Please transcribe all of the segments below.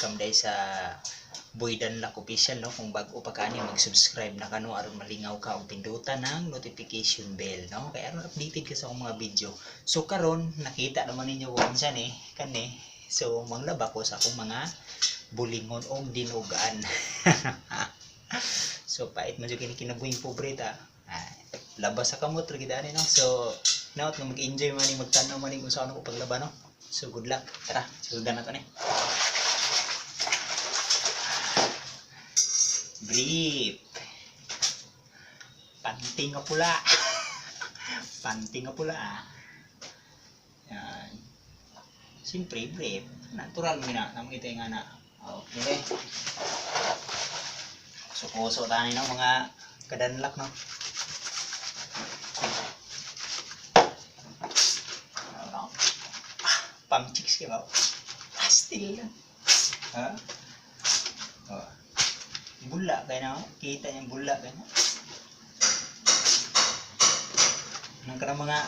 welcome day sa Boy Danlac Official, no? Kung bago pa ka mag-subscribe na kano aron malingaw ka og pindutan ng notification bell, no? Kaya aron updated ka sa akong mga video. So karon nakita naman ninyo kung saan kani. So manglaba ko sa akong mga bulingon o dinugaan. So pait man jud kini kinabuhing pobre ta. Labas sa kamot ra gid ani, no? So naot nga mag-enjoy man ni magtanaw man ni kung saan ko paglaba, no? So good luck. Tara, susudan na to ni. Brief. Panting nga pula. Panting nga pula. Yan. Siyempre, brief. Natural mo na. Namang ito yung ana. Okay. Sukuso tayo ng mga kadanlak, no? Pang chicks ka ba? Still lang. Ha? Bula kayo na, kita niyang bula kayo na. Nang ka mga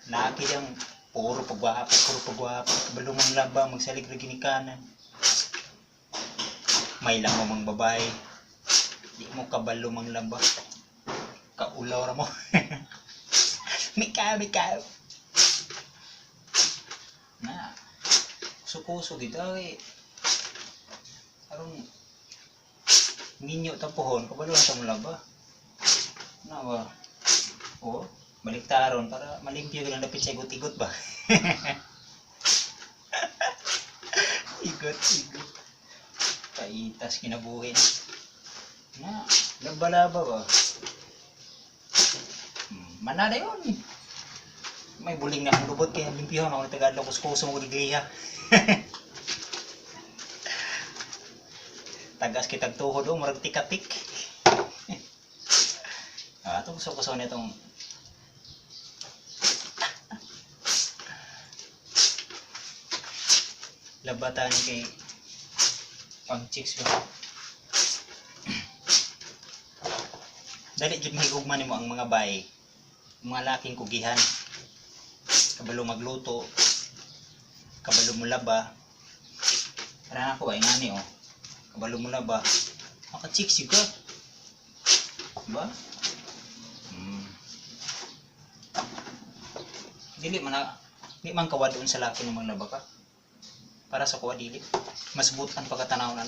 laki diyang puro pagwapo, balumang laba, magsalig na ginikanan. May lang mo mga babae, di mo kabalumang laba, kaulaw ra mo. Mikaw. Na, sukuso dito arong minyo tapuhon, kabalo sa mula ba? Na ba? O, baliktaron para malimpyo lang dapit sa igot-igot ba? Igot. Paitas kinabuhin. Na, laba-laba ba? Manada yun. May buling na akong lubot kaya limpyo ako ng Tagalog kuskuso mo ligliha. Tagas kitag tuhod o marag tikatik. Atong kuskuso na itong labatan kay pang chicks ko. Dali jud mahigugman nimo ang mga bayi, mga laking kugihan. Kabalo magluto, kabalo mo laba. Para ako ba ingani kabalo mo laba. Maka-chicks ka. Ba? Dili man kawad doon sa laki ng mga laba ka. Para sa kuwa dili. Mas butan pagkatanaw na.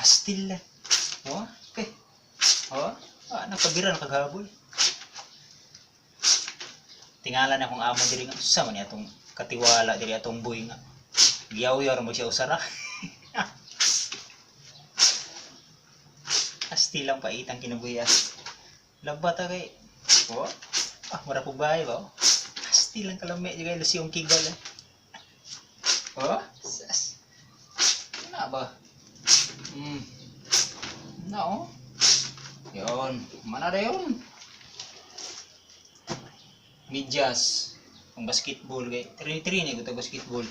Still lang. Okay. Nakabiran kagaboy. Tingala na kung amo diri nga sa man atong katiwala diri atong boy nga. Giyaw-yaw mo siya usara. Still lang paitang kinabuyas. Labata kay. Mura po bahay ba? Still lang kalame juga ilusyong kigal. Sas. Na ba? No. Yon, mana ada yun? Medyas, pang basketball kay. Trini ko basketball.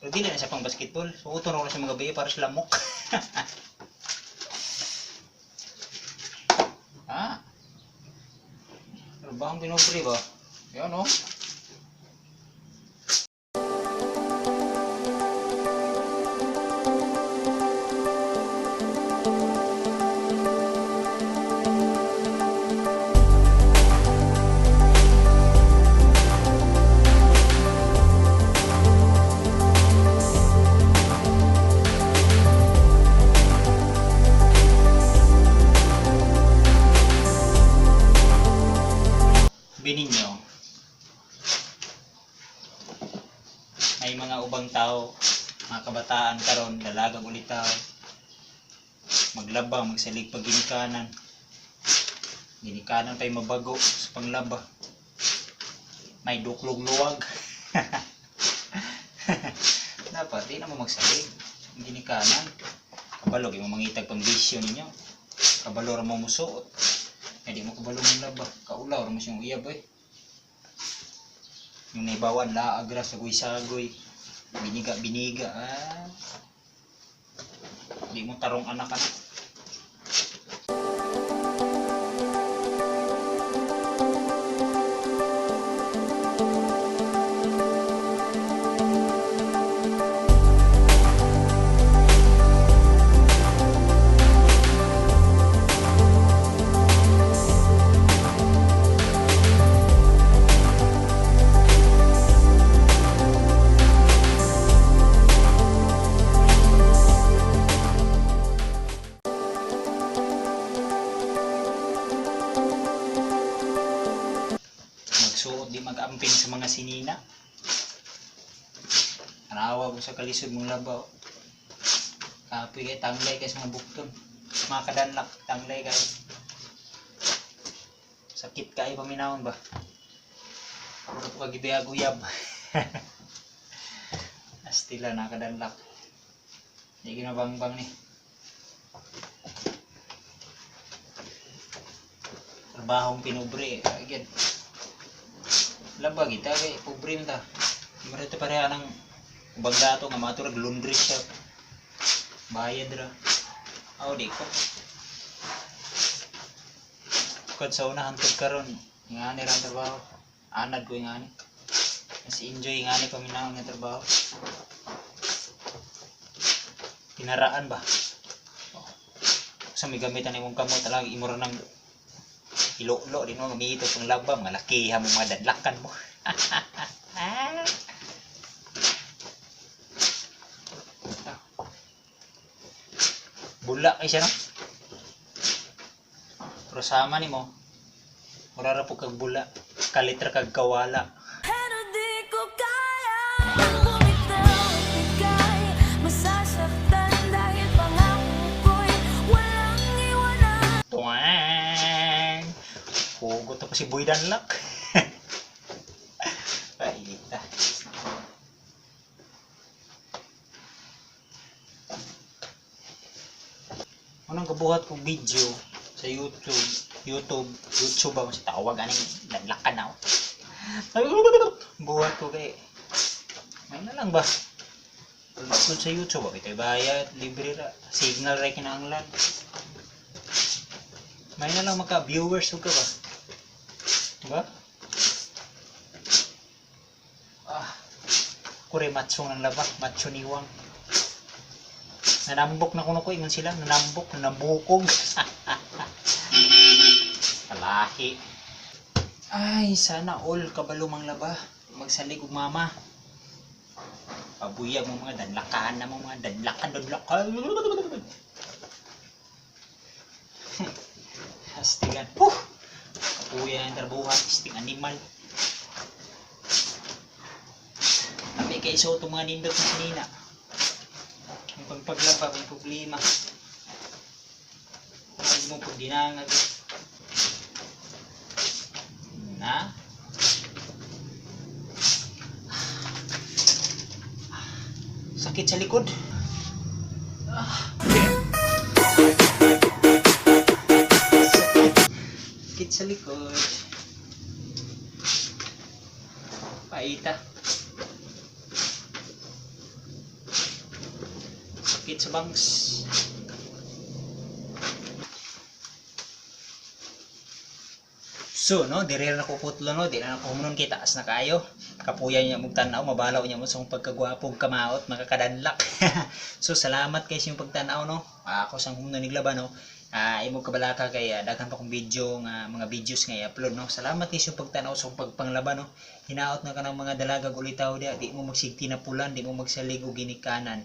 Pero dili na siya pang basketball. Suoton ako sa mga bayi para sa lamok. Trabahang pinobre ba? Yan Bininyo. May mga ubang tao, mga kabataan karon dalagang ulitaw, maglaba, magsalig pag ginikanan pa'y mabago sa panglaba, may duklog luwag. Dapat di na mo magsalig ginikanan, kabalo di mo mangitag pang bisyo ninyo, kabalo ra mo musuot. Hindi mo kabalo ng laba, kaulaw mo siyang uyab yung naibawan laagra sagoy-sagoy, biniga hindi mo tarong anak. kamaot di mag-amping sa mga sinina. Anawa mo sa kalisod mong labaw. Kapoy kay tanglay kay sa mga bukton. Mga kadanlak, tanglay kay. Sakit kay paminawon ba? Puro po kagibiyag-uyab. Astila na kadanlak. Hindi ginabangbang ni. Trabahong pinubre. Again. Laba kita kay pobre ta. Marito pareha ng ubang dato nga maturag laundry shop. Bayad ra. Aw di ko. Kad sa unahan tud karon, ngani ra ang trabaho. Anad ko ngani. Mas enjoy ngani paminawon nga trabaho. Tinaraan ba? Sa may gamitan imong kamot talaga imo ra nang ilo-lo din mo gamito pang laba mga lakihan mo mga dadlakan mo. Bula kay siya no? Pero sama ni mo mura ra po kag bula kalitra kag kawala. Pero di ko kaya bumitaw at bigay. Masasaktan dahil pangako ko'y walang iwanan. Tuwang! Hugot na pa si Boy Danlak. Paita. Anong kabuhat kong video sa YouTube ba mas tawag aning Danlakan na. Buhat ko kay may na lang ba? Kung sa YouTube ba ito bayad, libre ra, signal ra kinahanglan. May na lang maka viewers ka ba? Diba? Kure matsong ng laba, matso niwang. Nanambok na kuno ko ingon sila, nanambukog. Alahi. Ay, sana all kabalo mang laba. Magsalig og mama. Pabuyag mo mga danlakan na mga danlakan. Hastigan. Kapuya ang trabuhan, isting animal. Kami kay iso itong mga nindot na sinina. Yung pagpaglaba, may problema. Huwag mo pag dinangag. Na? Sakit sa likod. Sakit sa likod. Paita. Sakit sa bangs. So, no, dire na ko putlo, no, di na ako munon kay taas na kayo. Kapuya niya mong tanaw, mabalaw niya mo sa pagkagwapong kamaot, makakadanlak. So, salamat kay sa yung pagtanaw, no. Ako sang humno niglaba, no. Imo kabalaka kay daghan pa kong video nga mga videos nga i-upload, no. Salamat kay sa yung pagtanaw sa pagpanglaba, no. Hinaot na ka ng mga dalaga ulitaw dia, di mo magsigti na pulan, di mo magsalig og ginikanan.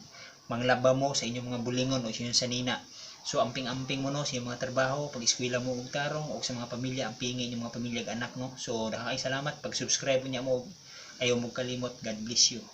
Manglaba mo sa inyong mga bulingon o sa inyong sanina. So amping-amping mo no sa mga trabaho, pag eskwela mo og tarong o sa mga pamilya, ampingin yung mga pamilya anak no. So daghang salamat pag subscribe niya mo, ayaw mo kalimot. God bless you.